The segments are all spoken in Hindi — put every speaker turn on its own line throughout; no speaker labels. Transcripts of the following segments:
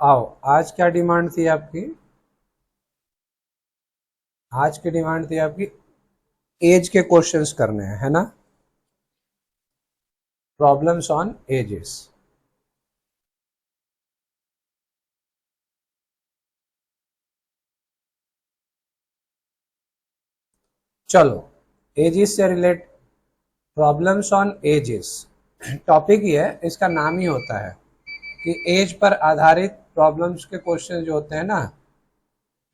आओ, आज क्या डिमांड थी आपकी? आज की डिमांड थी आपकी एज के क्वेश्चंस करने हैं, है ना? Problems on ages. चलो, एजेस से relate problems on ages topic ही है, इसका नाम ही होता है कि एज पर आधारित प्रॉब्लम्स के क्वेश्चन जो होते हैं ना,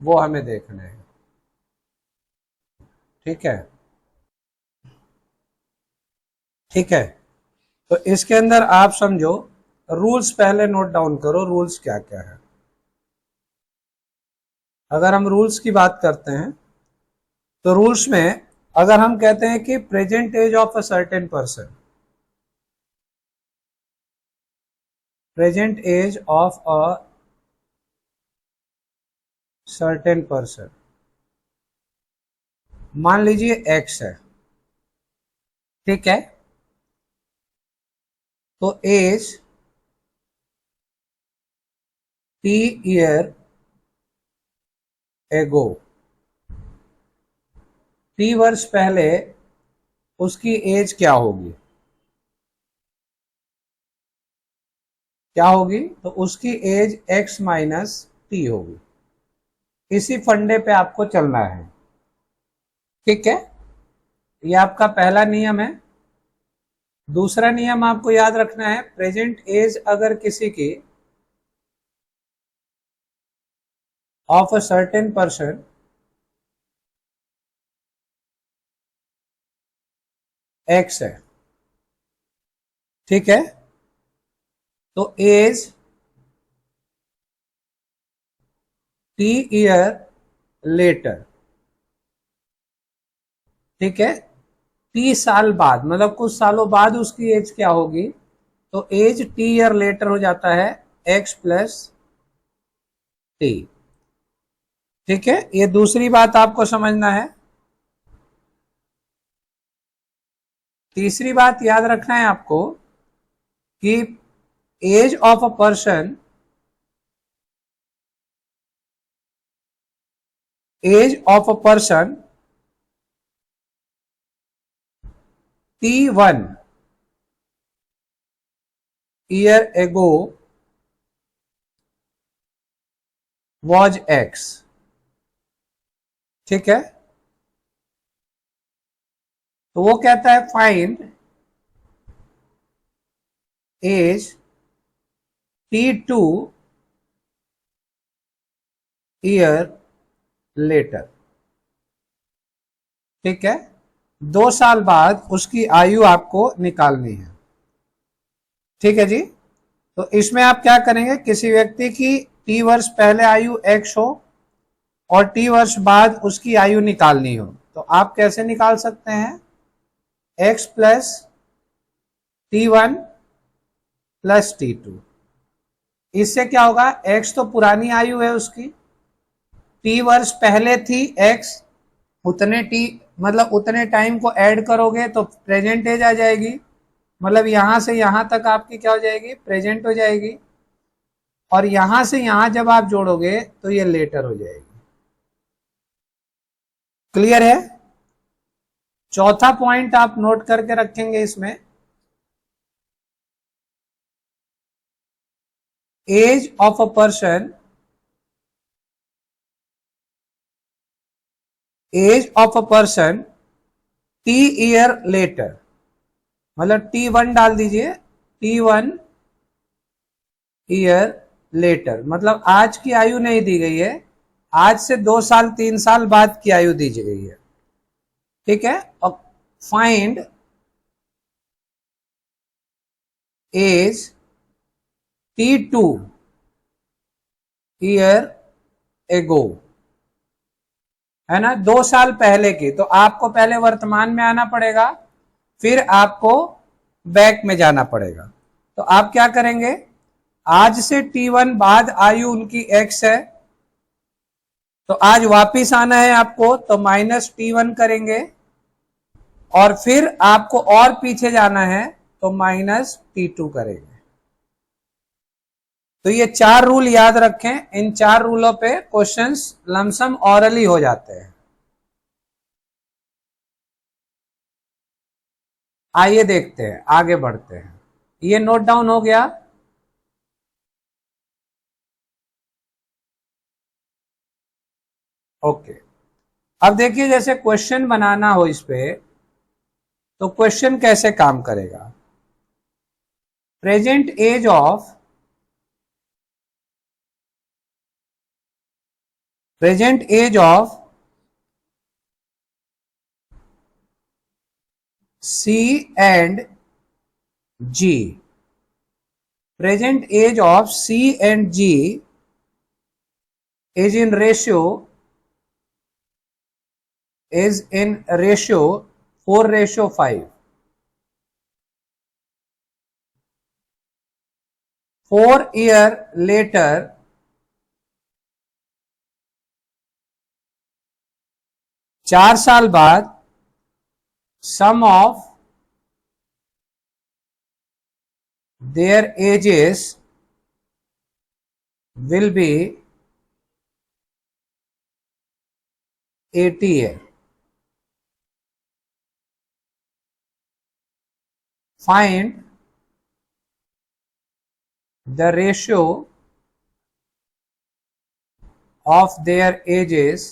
वो हमें देखने हैं। ठीक है, ठीक है। तो इसके अंदर आप समझो, रूल्स पहले नोट डाउन करो, रूल्स क्या क्या है। अगर हम रूल्स की बात करते हैं तो रूल्स में अगर हम कहते हैं कि present age of a certain person, present age of a certain person, मान लीजिए एक्स है, ठीक है? तो age T year ago, T वर्ष पहले उसकी एज क्या होगी? क्या होगी? तो उसकी एज एक्स माइनस टी होगी। इसी फंडे पे आपको चलना है, ठीक है? ये आपका पहला नियम है। दूसरा नियम आपको याद रखना है, प्रेजेंट एज अगर किसी की of a certain person x है, ठीक है? तो एज टी ईयर लेटर, ठीक है? टी साल बाद, मतलब कुछ सालों बाद उसकी एज क्या होगी? तो एज टी ईयर लेटर हो जाता है एक्स प्लस टी, ठीक है? ये दूसरी बात आपको समझना है। तीसरी बात याद रखना है आपको कि age of a person, age of a person T1 year ago was X, ठीक है? तो वो कहता है find as T2 year later, ठीक है? 2 साल बाद उसकी आयु आपको निकालनी है, ठीक है जी? तो इसमें आप क्या करेंगे, किसी व्यक्ति की टी वर्ष पहले आयु एक्स हो और टी वर्ष बाद उसकी आयु निकालनी हो, तो आप कैसे निकाल सकते हैं? X plus T1 plus T2। इससे क्या होगा, एक्स तो पुरानी आयु है उसकी, टी वर्ष पहले थी एक्स, उतने टी मतलब उतने टाइम को ऐड करोगे तो प्रेजेंट एज आ जाएगी, मतलब यहां से यहां तक आपकी क्या हो जाएगी? प्रेजेंट हो जाएगी। और यहां से यहां जब आप जोड़ोगे तो ये लेटर हो जाएगी। क्लियर है? चौथा पॉइंट आप नोट करके रखेंगे इसमें, age of a person, age of a person T year later, मतलब T1 डाल दीजिए, T1 ईयर लेटर, मतलब आज की आयु नहीं दी गई है, आज से 2 साल 3 साल बाद की आयु दी गई है, ठीक है? और find as T2 year ago, है ना? 2 साल पहले की। तो आपको पहले वर्तमान में आना पड़ेगा, फिर आपको बैक में जाना पड़ेगा। तो आप क्या करेंगे, आज से T1 बाद आयु उनकी एक्स है, तो आज वापिस आना है आपको, तो माइनस T1 करेंगे, और फिर आपको और पीछे जाना है तो माइनस T2 करेंगे, तो ये 4 रूल याद रखें, इन 4 रूलों पे क्वेश्चंस लमसम ऑरली हो जाते हैं। आइए देखते हैं, आगे बढ़ते हैं। ये नोट डाउन हो गया। ओके, अब देखिए जैसे क्वेश्चन बनाना हो इस पे, तो क्वेश्चन कैसे काम करेगा। Present age of C and G. Present age of C and G is in ratio 4:5. 4 years later, चार साल बाद sum of their ages will be 80 years. Find the ratio of their ages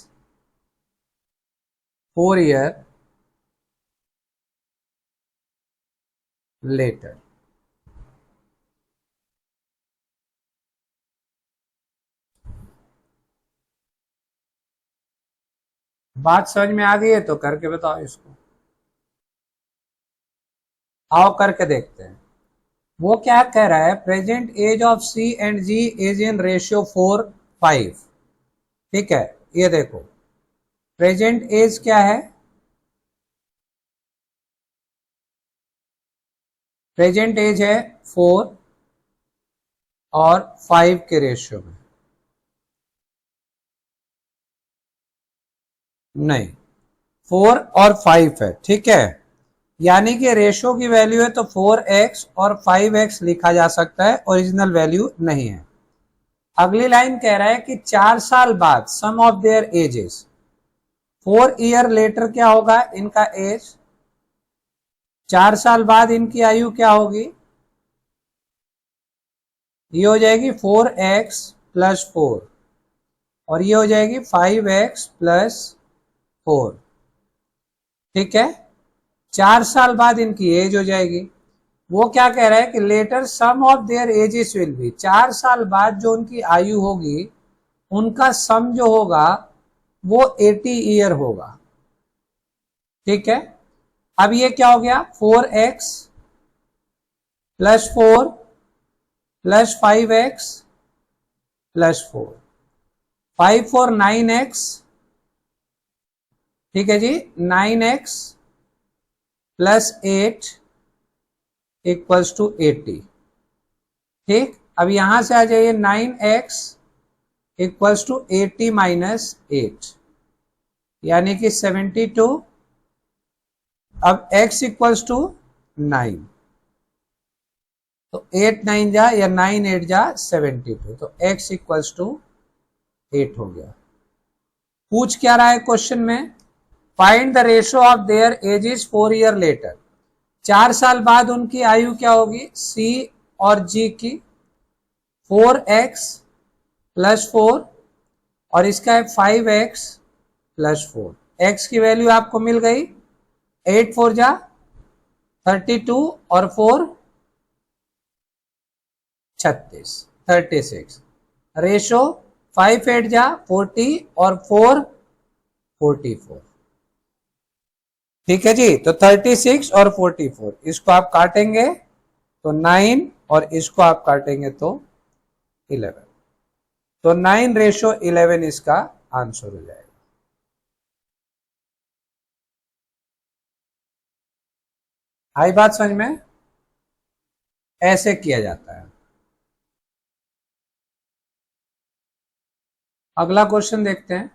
4 years later. बात समझ में आ गई है तो करके बताओ इसको। आओ करके देखते हैं। वो क्या कह रहा है, present age of C and G is in ratio 4:5। ठीक है, ये देखो प्रेजेंट एज क्या है, प्रेजेंट एज है 4 और 5 के रेशियो में, नहीं 4 और 5 है। ठीक है, यानी कि रेशियो की वैल्यू है तो 4x और 5x लिखा जा सकता है, ओरिजिनल वैल्यू नहीं है। अगली लाइन कह रहा है कि 4 साल बाद sum of their ages, 4 year later क्या होगा इनका एज, 4 साल बाद इनकी आयु क्या होगी, ये हो जाएगी 4x + 4 और ये हो जाएगी 5x + 4। ठीक है, 4 साल बाद इनकी एज हो जाएगी। वो क्या कह रहा है कि later sum of their ages will be, 4 साल बाद जो उनकी आयु होगी उनका सम जो होगा वो 80 ईयर होगा। ठीक है, अब ये क्या हो गया, 4x + 4 + 5x + 4, 5 4 9x। ठीक है जी, 9x + 8 = 80। ठीक, अब यहां से आ जाइए 9x = 80 - 8 यानी कि 72। अब x = 9, तो 8 9 जा या 9 8 जा 72, तो x = 8 हो गया। पूछ क्या रहा है क्वेश्चन में, find the ratio of their ages 4 year letter. 4 साल बाद उनकी आयु क्या होगी C और G की, 4x + 4 और इसका है 5x + 4। x की वैल्यू आपको मिल गई, 8 4 जा 32 और 4 36। रेशो 5 8 जा 40 और 4 44। ठीक है जी, तो 36 और 44 इसको आप काटेंगे तो 9 और इसको आप काटेंगे तो 11, तो 9:11 इसका आंसर हो जाएगा। आई बात समझ में, ऐसे किया जाता है। अगला क्वेश्चन देखते हैं।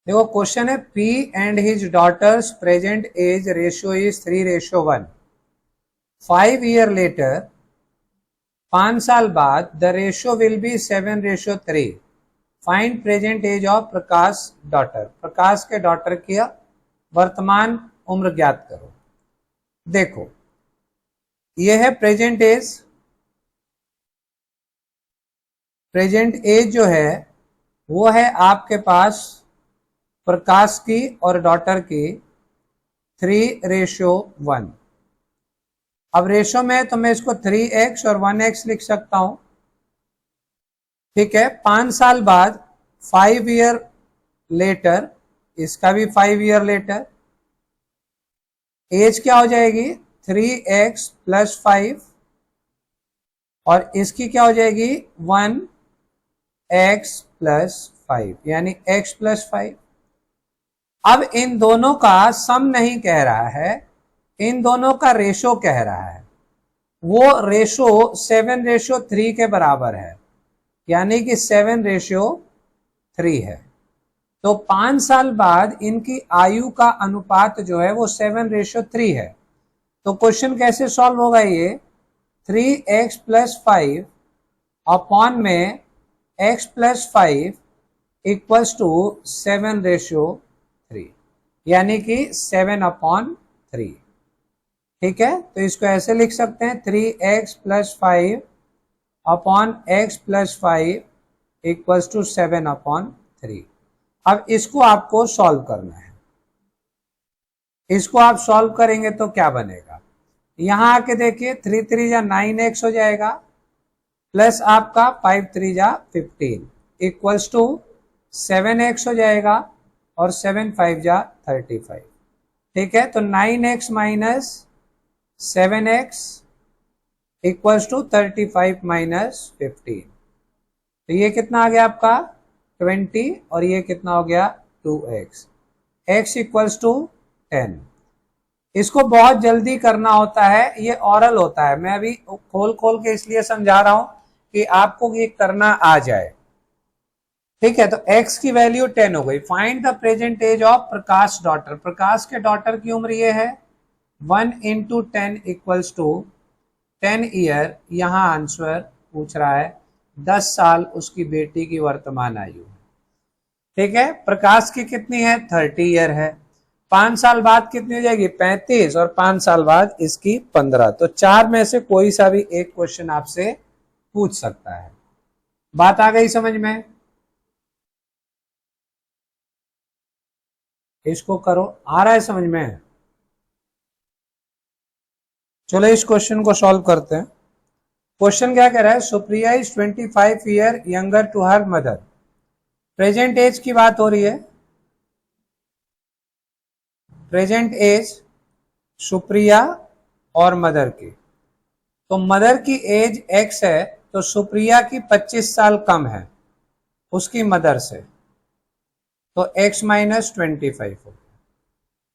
देखो क्वेश्चन है, P and his daughter's present age ratio is 3:1। 5 years later 5 साल बाद the ratio will be 7:3। Find present age of Prakash daughter. Prakash के डॉटर की वर्तमान उम्र ज्ञात करो। देखो यह है प्रेजेंट एज। प्रेजेंट एज जो है वो है आपके पास प्रकाश की और डॉटर की 3:1। अब रेशो में तो मैं इसको 3x और 1x लिख सकता हूं। ठीक है, 5 साल बाद 5 ईयर लेटर, इसका भी 5 ईयर लेटर, एज क्या हो जाएगी 3x + 5 और इसकी क्या हो जाएगी 1x + 5 यानी x + 5। अब इन दोनों का सम नहीं कह रहा है, इन दोनों का रेशो कह रहा है। वो रेशो 7:3 के बराबर है, यानी कि 7:3 है। तो 5 साल बाद इनकी आयु का अनुपात जो है वो 7:3 है। तो क्वेश्चन कैसे सॉल्व होगा ये 3x + 5 अपॉन में x + 5 = 7:3 यानी कि 7/3। ठीक है, तो इसको ऐसे लिख सकते हैं 3x + 5 अपॉन x + 5 = 7/3। अब इसको आपको सॉल्व करना है। इसको आप सॉल्व करेंगे तो क्या बनेगा, यहां आके देखिए 3 3 जा 9x हो जाएगा प्लस आपका 5 3 जा 15 = 7x हो जाएगा और 7 5 जा 35। ठीक है, तो 9x - 7x = 35 - 15। तो ये कितना आ गया आपका 20 और ये कितना हो गया 2x। x = 10। इसको बहुत जल्दी करना होता है, ये ऑरल होता है। मैं अभी खोल के इसलिए समझा रहा हूं कि आपको ये करना आ जाए। ठीक है, तो x की वैल्यू 10 हो गई। Find the present age of Prakash daughter. Prakash के डॉटर की उम्र ये है 1 × 10 = 10 ईयर। यहां आंसर पूछ रहा है 10 साल उसकी बेटी की वर्तमान आयु। ठीक है, प्रकाश की कितनी है 30 ईयर है। 5 साल बाद कितनी हो जाएगी 35 और 5 साल बाद इसकी 15। तो 4 में से कोई सा भी एक क्वेश्चन आपसे पूछ सकता है। बात आ गई समझ में? इसको करो, आ रहा है समझ में? चलो इस क्वेश्चन को सॉल्व करते हैं। क्वेश्चन क्या कह रहा है, Supriya is 25 year younger to her mother. Present age की बात हो रही है। प्रेजेंट एज सुप्रिया और मदर की। तो मदर की एज x है, तो सुप्रिया की 25 साल कम है उसकी मदर से, तो x - 25 हो गया।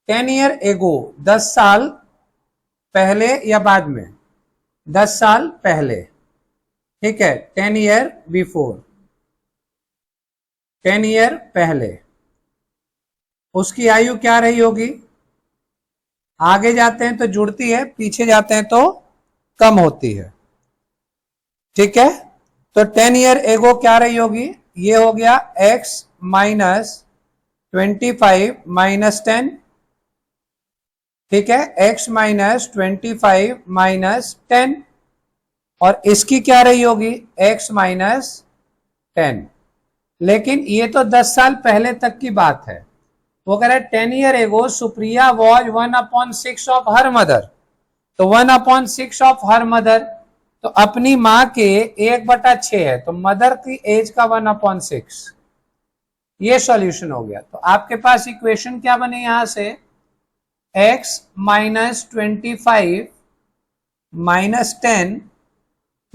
10 ईयर एगो, 10 साल पहले या बाद में, 10 साल पहले। ठीक है, 10 ईयर बिफोर, 10 ईयर पहले उसकी आयु क्या रही होगी। आगे जाते हैं तो जुड़ती है, पीछे जाते हैं तो कम होती है। ठीक है, तो 10 ईयर एगो क्या रही होगी, ये हो गया x - 25 - 10। ठीक है, x - 25 - 10 और इसकी क्या रही होगी x - 10। लेकिन ये तो 10 साल पहले तक की बात है। वो कह रहा है 10 year ago Supriya was 1/6 of her mother. तो 1/6 ऑफ हर मदर, तो अपनी मां के 1/6 है, तो मदर की एज का 1/6। ये सॉल्यूशन हो गया। तो आपके पास इक्वेशन क्या बने यहां से x - 25 - 10,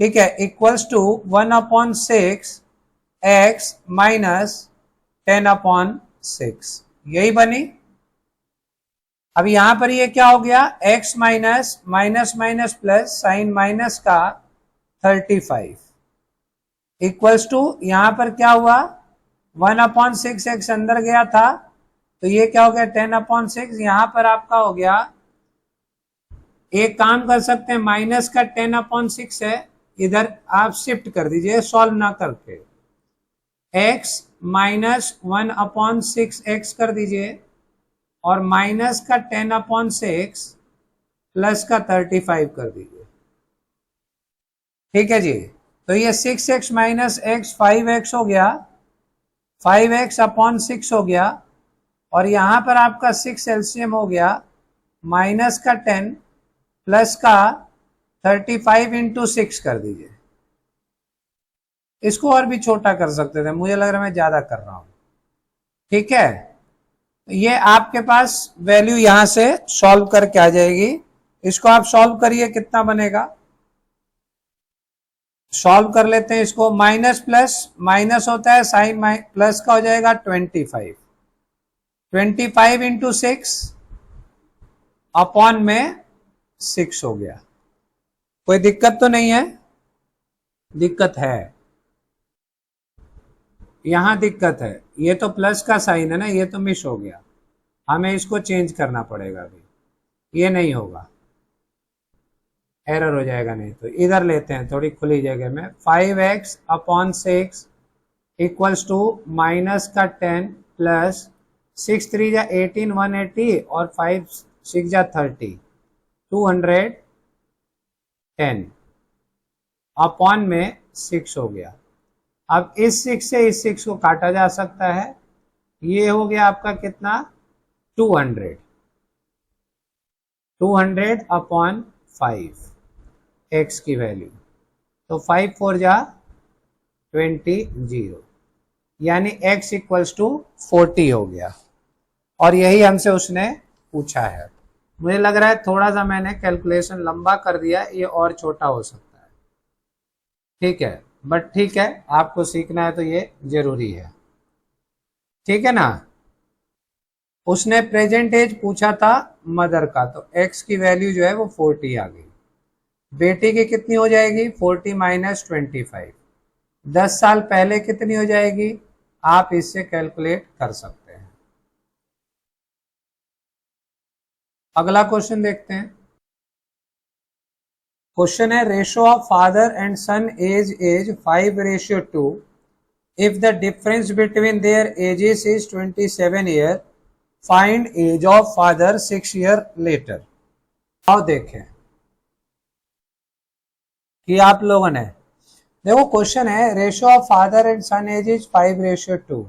ठीक है, = 1/6 x - 10/6। यही बनी। अब यहां पर ये क्या हो गया x minus plus sign minus का 35 = यहां पर क्या हुआ 1/6 x अंदर गया था, तो ये क्या हो गया 10/6। यहां पर आपका हो गया, एक काम कर सकते हैं, माइनस का 10/6 है, इधर आप शिफ्ट कर दीजिए सॉल्व ना करके, x माइनस 1/6 कर दीजिए और माइनस का 10/6 प्लस का 35 कर दीजिए। ठीक है जी, तो ये 6x माइनस एक्स 5x हो गया, 5x/6 हो गया और यहां पर आपका 6 एलसीएम हो गया, माइनस का 10 प्लस का 35 इंटू 6 कर दीजिए। इसको और भी छोटा कर सकते थे, मुझे लग रहा है मैं ज्यादा कर रहा हूं। ठीक है, ये आपके पास वैल्यू यहां से सॉल्व करके आ जाएगी। इसको आप सॉल्व करिए, कितना बनेगा, सॉल्व कर लेते हैं इसको। माइनस प्लस माइनस होता है, साइन प्लस का हो जाएगा 25, 25 इंटू 6 अपॉन में 6 हो गया। कोई दिक्कत तो नहीं है? दिक्कत है, यहां दिक्कत है, ये तो प्लस का साइन है ना, ये तो मिस हो गया, हमें इसको चेंज करना पड़ेगा अभी, ये नहीं होगा, एरर हो जाएगा। नहीं तो इधर लेते हैं थोड़ी खुली जगह में, 5x/6 इक्वल्स टू माइनस का 10 प्लस 6 3 जा 18 180 और 5 6 जा 30 210 अपॉन में 6 हो गया। अब इस 6 से इस 6 को काटा जा सकता है, ये हो गया आपका कितना 200 अपॉन 5 x की वैल्यू, तो 5 4 जा 20 यानी x इक्वल्स टू 40 हो गया। और यही हमसे उसने पूछा है। मुझे लग रहा है थोड़ा सा मैंने कैलकुलेशन लंबा कर दिया, ये और छोटा हो सकता है। ठीक है, बट ठीक है, आपको सीखना है तो ये जरूरी है। ठीक है ना। उसने प्रेजेंट एज पूछा था मदर का, तो x की वैल्यू जो है वो 40 आ गई। बेटी की कितनी हो जाएगी, 40 माइनस 25, 10 साल पहले कितनी हो जाएगी, आप इससे कैलकुलेट कर सकते हैं। अगला क्वेश्चन देखते हैं। क्वेश्चन है ratio of father and son age 5:2 if the difference between their ages is 27 year, find age of father 6 year later. आओ देखें कि आप लोगों ने, देखो क्वेश्चन है ratio of father and son age is 5:2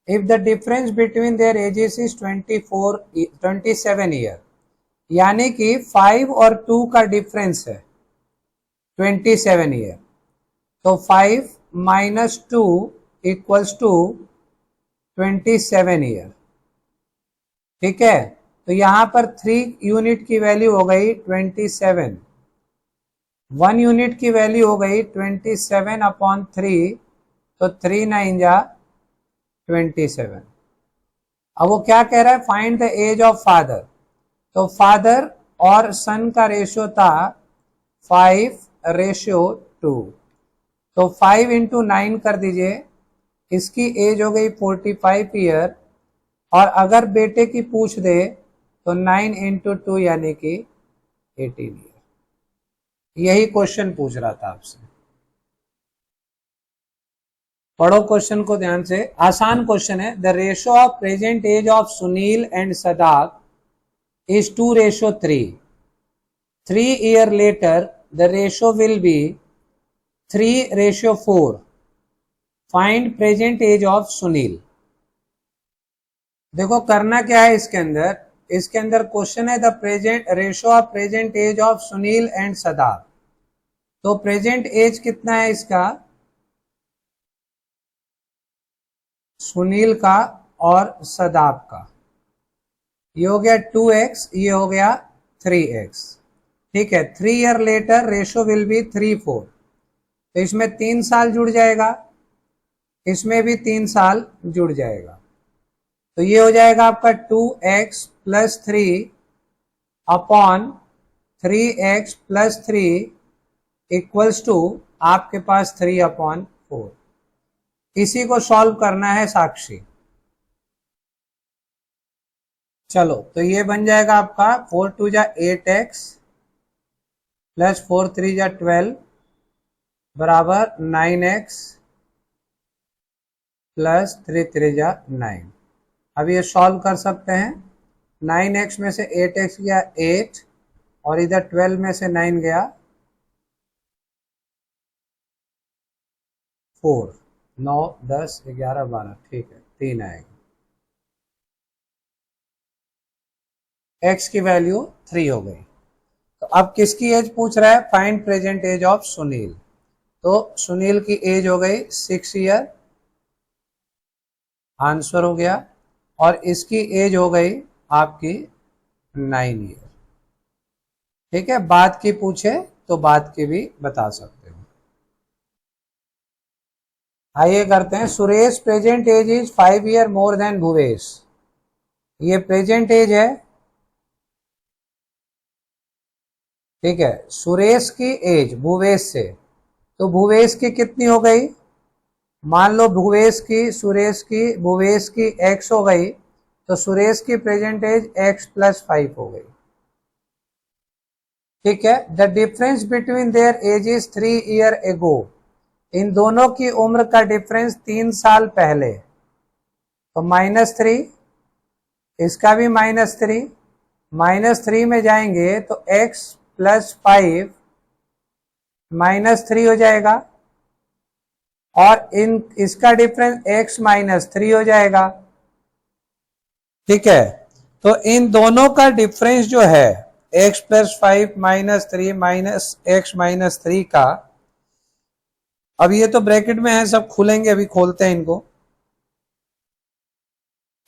if the difference between their ages is 27 year, यानी कि 5 और 2 का डिफरेंस है 27 ईयर, तो 5 माइनस 2 इक्वल्स टू 27 ईयर। ठीक है, तो यहां पर 3 यूनिट की वैल्यू हो गई 27, 1 यूनिट की वैल्यू हो गई 27/3, तो 3 9 जा 27। अब वो क्या कह रहा है, find the age of father. तो फादर और सन का रेशियो था 5:2, तो 5 इंटू 9 कर दीजिए, इसकी एज हो गई 45 ईयर, और अगर बेटे की पूछ दे तो 9 इंटू 2 यानी कि 18 ईयर। यही क्वेश्चन पूछ रहा था आपसे। पढ़ो क्वेश्चन को ध्यान से, आसान क्वेश्चन है। The ratio of present age of Sunil and Sadak is 2:3. 3 years later, the ratio will be 3:4. Find present age of Sunil. देखो करना क्या है इसके अंदर क्वेश्चन है the present ratio of present age of Sunil and Sadak. तो प्रेजेंट एज कितना है इसका, सुनील का और सदाक का, ये हो गया 2x, ये हो गया 3x। ठीक है, 3 year later ratio will B 3:4, तो इसमें 3 साल जुड़ जाएगा, इसमें भी 3 साल जुड़ जाएगा, तो ये हो जाएगा आपका 2x plus 3 upon 3x plus 3 equals to आपके पास 3/4। इसी को सॉल्व करना है साक्षी। चलो, तो ये बन जाएगा आपका 4 2 जा 8x प्लस 4 3 जा 12 बराबर 9x प्लस 3 त्रिज्या 9। अब ये सॉल्व कर सकते हैं। 9x में से 8x गया 8 और इधर 12 में से 9 गया 4। 9 10 11 12, ठीक है 3 आएगा। x की वैल्यू 3 हो गई। तो अब किसकी एज पूछ रहा है? Find present age of Sunil. तो सुनील की एज हो गई 6 ईयर, आंसर हो गया। और इसकी एज हो गई आपकी 9 ईयर। ठीक है, बात की पूछे तो बात की भी बता सकते हो। आइए करते हैं। Suresh present age is 5 year more than Bhuvesh. ये प्रेजेंट एज है, ठीक है। सुरेश की एज भूवेश से, तो भूवेश की कितनी हो गई? मान लो भूवेश की सुरेश की भूवेश की x हो गई, तो सुरेश की प्रेजेंट एज x प्लस 5 हो गई। ठीक है। The difference between their age is 3 year ago. इन दोनों की उम्र का डिफरेंस 3 साल पहले, तो -3, इसका भी -3, -3 में जाएंगे तो x प्लस 5 -3 हो जाएगा और इसका डिफरेंस x -3 हो जाएगा। ठीक है, तो इन दोनों का डिफरेंस जो है x प्लस 5 -3 माइनस x -3 का, अब ये तो ब्रैकेट में है, सब खुलेंगे, अभी खोलते हैं इनको।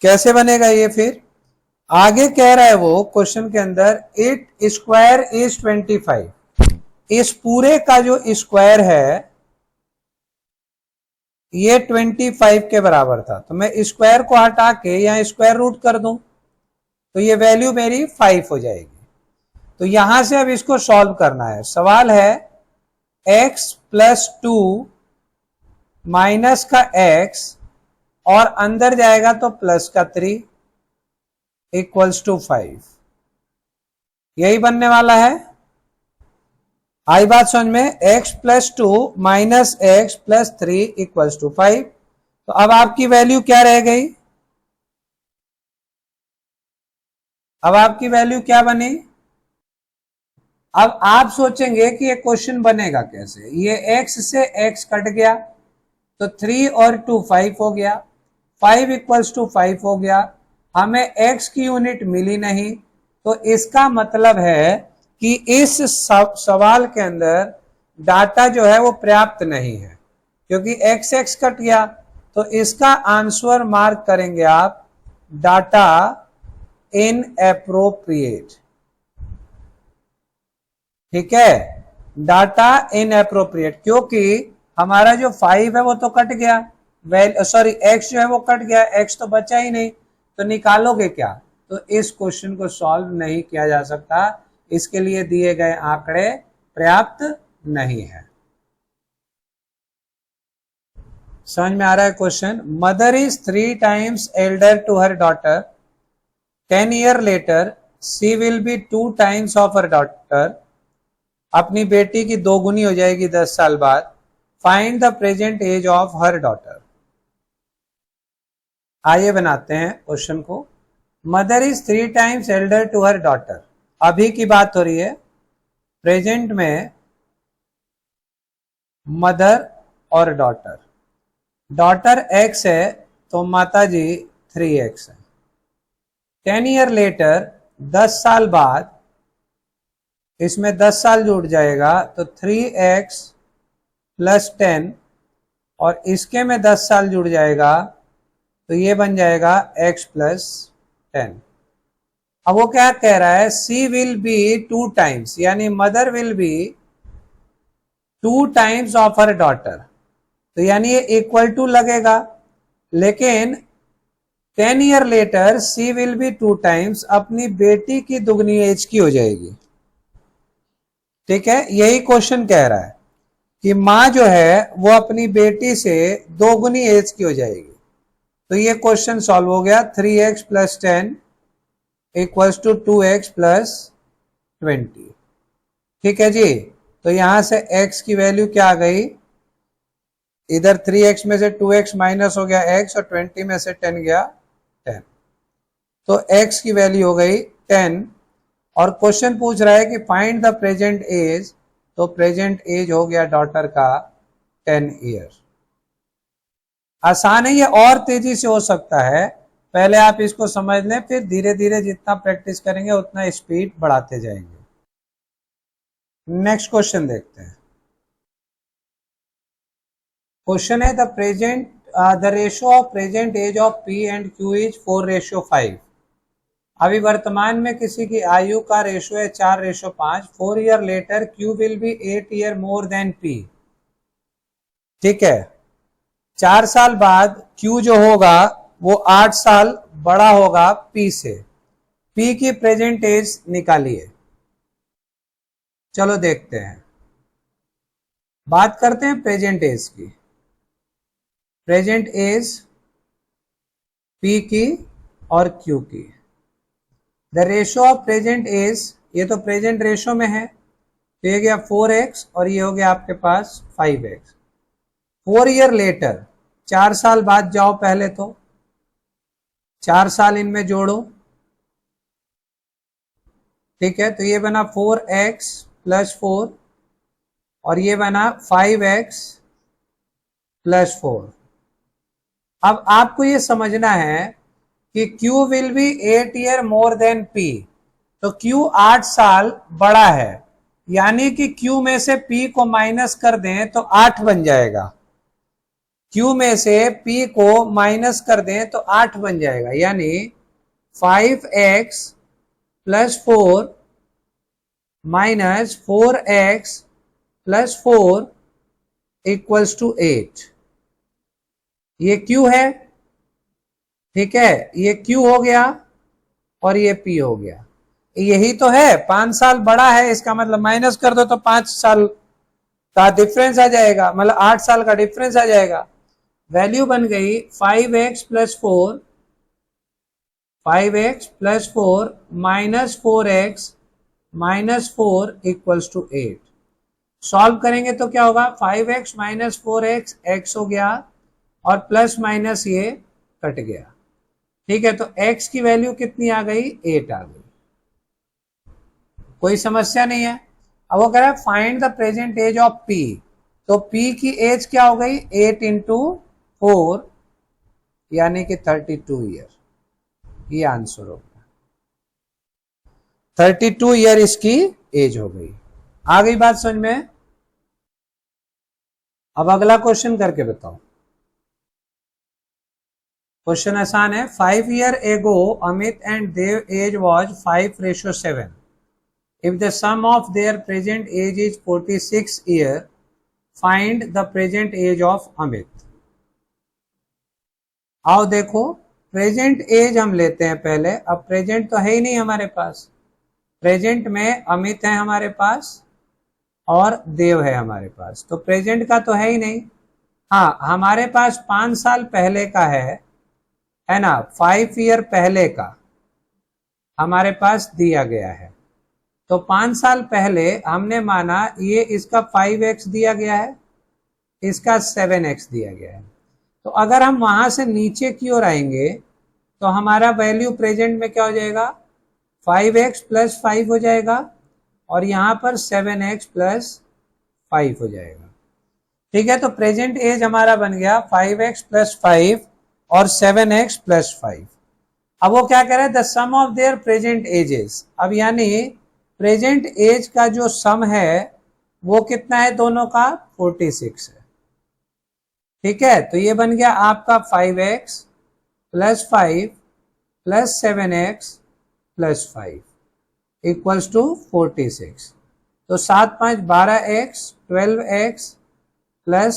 कैसे बनेगा ये? फिर आगे कह रहा है वो क्वेश्चन के अंदर 8 स्क्वायर इज 25। इस पूरे का जो स्क्वायर है ये 25 के बराबर था, तो मैं स्क्वायर को हटा के यहाँ स्क्वायर रूट कर दूं तो ये वैल्यू मेरी 5 हो जाएगी। तो यहां से अब इसको सॉल्व करना है। सवाल है x प्लस 2 माइनस का x और अंदर जाएगा तो प्लस का 3 इक्वल्स टू 5। यही बनने वाला है। आई बात समझ में? x plus 2 minus x plus 3 equals to 5। तो अब आपकी वैल्यू क्या रह गई? अब आपकी वैल्यू क्या बनी? अब आप सोचेंगे कि ये क्वेश्चन बनेगा कैसे। ये x से x कट गया तो 3 और 2 5 हो गया, 5 इक्वल्स टू 5 हो गया। हमें x की यूनिट मिली नहीं, तो इसका मतलब है कि इस सवाल के अंदर डाटा जो है वो पर्याप्त नहीं है, क्योंकि x कट गया। तो इसका आंसर मार्क करेंगे आप डाटा इनएप्रोप्रिएट। ठीक है, डाटा इनएप्रोप्रिएट, क्योंकि हमारा जो 5 है वो तो कट गया, सॉरी x जो है वो कट गया, x तो बचा ही नहीं, तो निकालोगे क्या? तो इस क्वेश्चन को सॉल्व नहीं किया जा सकता। इसके लिए दिए गए आंकड़े पर्याप्त नहीं है। समझ में आ रहा है question? Mother is 3 times elder to her daughter. 10 year later she will be 2 times of her daughter। अपनी बेटी की 2 गुनी हो जाएगी 10 साल बाद। Find the present age of her daughter. आइए बनाते हैं क्वेश्चन को। Mother is 3 times elder to her daughter. अभी की बात हो रही है, प्रेजेंट में मदर और डॉटर। डॉटर x है तो माता जी 3x है। 10 year later 10 साल बाद, इसमें 10 साल जुड़ जाएगा तो 3x प्लस 10 और इसके में 10 साल जुड़ जाएगा तो ये बन जाएगा x प्लस 10। अब वो क्या कह रहा है? सी विल बी 2 times, यानी mother will be 2 times of her daughter. तो यानी ये इक्वल टू लगेगा, लेकिन 10 year later she will be 2 times, अपनी बेटी की दुगनी एज की हो जाएगी। ठीक है, यही क्वेश्चन कह रहा है कि मां जो है वो अपनी बेटी से 2 गुनी एज की हो जाएगी। तो ये क्वेश्चन सॉल्व हो गया। 3x plus 10 equals to 2x plus 20। ठीक है जी, तो यहां से x की वैल्यू क्या आ गई? इधर 3x में से 2x माइनस हो गया x और 20 में से 10 गया 10, तो x की वैल्यू हो गई 10। और क्वेश्चन पूछ रहा है कि फाइंड द प्रेजेंट एज, तो प्रेजेंट एज हो गया डॉटर का 10 ईयर। आसान है ये, और तेजी से हो सकता है, पहले आप इसको समझ लें, फिर धीरे धीरे जितना प्रैक्टिस करेंगे उतना स्पीड बढ़ाते जाएंगे। नेक्स्ट क्वेश्चन देखते हैं। क्वेश्चन है the ratio of present age of P and Q is 4:5। अभी वर्तमान में किसी की आयु का रेशियो है 4:5। 4 year letter Q will be 8 year more then P. ठीक है, 4 साल बाद क्यू जो होगा वो 8 साल बड़ा होगा पी से। पी की प्रेजेंट एज निकालिए। चलो देखते हैं, बात करते हैं प्रेजेंट एज की। प्रेजेंट एज पी की और क्यू की। The ratio of present age, ये तो प्रेजेंट रेशियो में है, तो ये गया 4x और ये हो गया आपके पास 5x। 4 ईयर लेटर, 4 साल बाद जाओ पहले, तो 4 साल इनमें जोड़ो। ठीक है, तो ये बना 4x + 4 और ये बना 5x + 4। अब आपको ये समझना है कि Q will be 8 year more then P, तो Q 8 साल बड़ा है, यानी कि Q में से P को माइनस कर दें तो 8 बन जाएगा। Q में से P को माइनस कर दें तो 8 बन जाएगा, यानी 5x + 4 - 4x + 4 = 8। ये Q है, ठीक है, ये Q हो गया और ये P हो गया। यही तो है, 5 साल बड़ा है, इसका मतलब माइनस कर दो तो 5 साल का डिफरेंस आ जाएगा, मतलब 8 साल का डिफरेंस आ जाएगा। वैल्यू बन गई 5x + 4 5x + 4 - 4x - 4 = 8। सॉल्व करेंगे तो क्या होगा, 5x - 4x x हो गया और प्लस माइनस ये कट गया। ठीक है, तो x की वैल्यू कितनी आ गई, 8 आ गई। कोई समस्या नहीं है। अब वो कह रहा है find the present age of p, तो p की एज क्या हो गई, 8 × 4 यानी कि 32 ईयर। ये आंसर हो गया, 32 ईयर इसकी एज हो गई। आ गई बात समझ में। अब अगला क्वेश्चन करके बताओ। क्वेश्चन आसान है। 5 year ago Amit and Dev age was 5:7। If the sum of their present age is 46 year, find the present age of Amit. आओ देखो, प्रेजेंट एज हम लेते हैं पहले। अब प्रेजेंट तो है ही नहीं हमारे पास, प्रेजेंट में अमित है हमारे पास और देव है हमारे पास, तो प्रेजेंट का तो है ही नहीं। हाँ, हमारे पास 5 साल पहले का है ना, 5 ईयर पहले का हमारे पास दिया गया है। तो 5 साल पहले हमने माना ये इसका 5x दिया गया है, इसका 7x दिया गया है। तो अगर हम वहां से नीचे की ओर आएंगे तो हमारा वैल्यू प्रेजेंट में क्या हो जाएगा, 5x + 5 हो जाएगा और यहां पर 7x + 5 हो जाएगा। ठीक है, तो प्रेजेंट एज हमारा बन गया 5x + 5 और 7x + 5। अब वो क्या कह रहे हैं, the sum of their present ages. अब यानी प्रेजेंट एज का जो सम है वो कितना है दोनों का, 46 है। ठीक है, तो ये बन गया आपका 5x + 5 + 7x + 5 = 46। तो 7 × 5 = 12x 12x + 10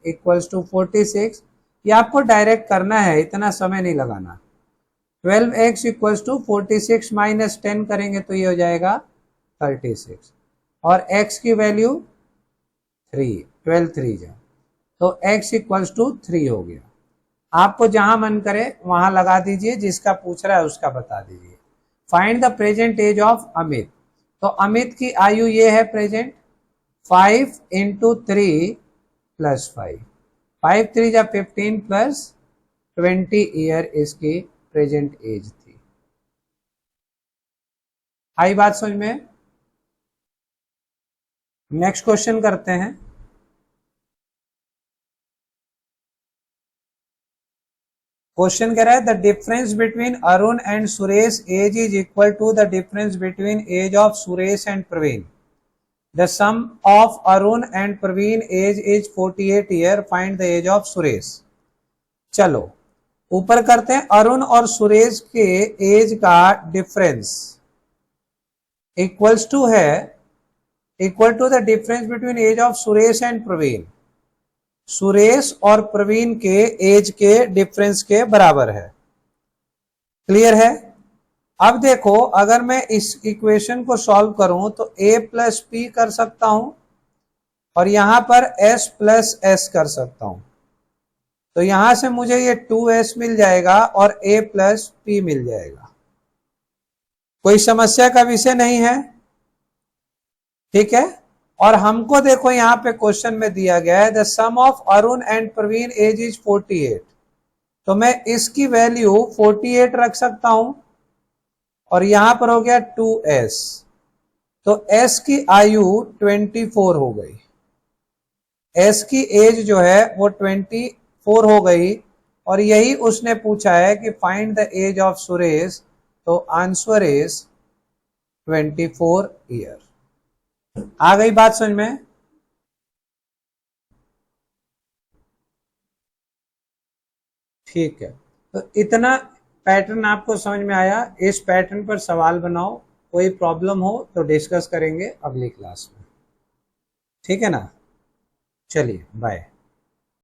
= 46। ये आपको डायरेक्ट करना है, इतना समय नहीं लगाना। 12x = 46 - 10 करेंगे तो ये हो जाएगा 36 और x की वैल्यू 3, 12 3 जा, तो x = 3 हो गया। आपको जहां मन करे वहां लगा दीजिए, जिसका पूछ रहा है उसका बता दीजिए। Find the present age of Amit, तो अमित की आयु ये है प्रेजेंट, 5 × 3 प्लस 5, 5 3 जा 15 प्लस 20 ईयर इसकी प्रेजेंट एज थी। आई बात समझ में? नेक्स्ट क्वेश्चन करते हैं। क्वेश्चन कह रहा है the difference between Arun and Suresh age is equal to the difference between age of Suresh and Praveen. The sum of Arun and Praveen age is 48 year, find the age of Suresh. चलो ऊपर करते हैं, अरुण और सुरेश के एज का डिफरेंस इक्वल्स टू है, equal to the difference between age of Suresh and Praveen. Suresh और प्रवीण के एज के डिफरेंस के बराबर है। क्लियर है? अब देखो अगर मैं इस इक्वेशन को सॉल्व करूं तो a प्लस पी कर सकता हूं और यहां पर s प्लस s कर सकता हूं। तो यहां से मुझे ये 2s मिल जाएगा और a प्लस पी मिल जाएगा। कोई समस्या का विषय नहीं है, ठीक है। और हमको देखो यहां पे क्वेश्चन में दिया गया है the sum of Arun and Praveen age is 48, तो मैं इसकी वैल्यू 48 रख सकता हूं और यहां पर हो गया 2s, तो s की आयु 24 हो गई, s की एज जो है वो 24 हो गई। और यही उसने पूछा है कि find the age of Suresh, तो आंसर इज 24 ईयर। आ गई बात समझ में? ठीक है, तो इतना पैटर्न आपको समझ में आया। इस पैटर्न पर सवाल बनाओ, कोई प्रॉब्लम हो तो डिस्कस करेंगे अगली क्लास में, ठीक है ना। चलिए बाय।